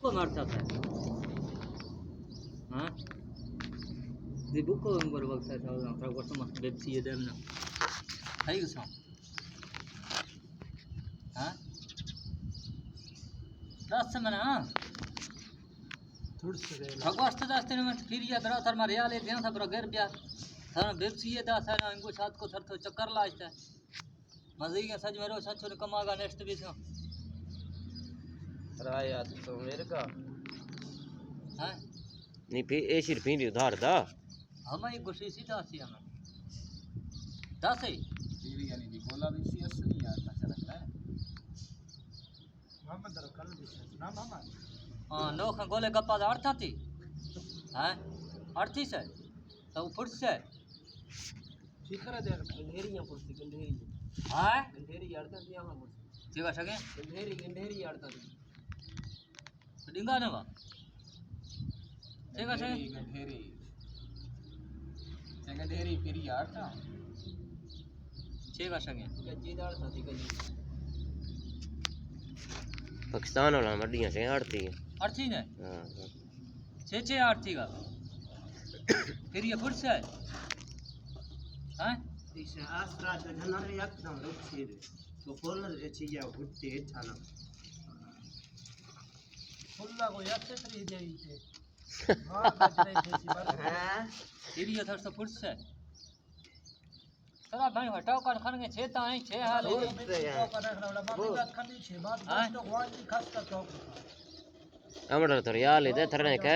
को मारता था हाँ di buku yang baru saya tahu yang terlalu sama Pepsi ada mana ayo sama हाँ दस mana भगवान दास्ते ने फिर ये बरा थर मारे याले ध्यान था बरा घर बिया थर बेप्सी ये दास है ना इनको साथ को थर तो चक्कर लाजता है मजे के सच मेरो सच ने कमागा नेक्स्ट भी से राया तो मेरे का हैं नहीं फिर ए सिर्फ ही उधार दा हम एक गुस्से से दास है हमें दास है फिर यानी दी बोला भी सी असली यार अच्छा लगता है मोहम्मद कल भी ना मामा हाँ लोग गोले गप्पा अर्थात थी हैं अर्थी से तो फुर्स से ठीक है यार गंधेरियां पुरसी गंधेरी हाँ गंधेरी यारता थी यहां पुरसी जीवा सके गंधेरी यारता थी डिंगा ने वा जीवा सके गंधेरी फिर यार था जीवा सके गज्जी यारता थी गज्जी पाकिस्तान वाला मड्डियां से आड़ती है अर्थी ने हां छे आर्थी का फिर ये फुर्स है हैं इस आसरा जनर एकदम रुचि तो कॉलर चाहिए हुट्टे थाना फुल्ला को याद से त्री देवी थे हां बच रही थी बात हां फिर ये थोड़ा सा फुर्स है तरा भाई हटाओ कर खाने छे ता है छे हाल है बात खंडी छे बात तो वाली खास का तो हमर तो यार ले थरने के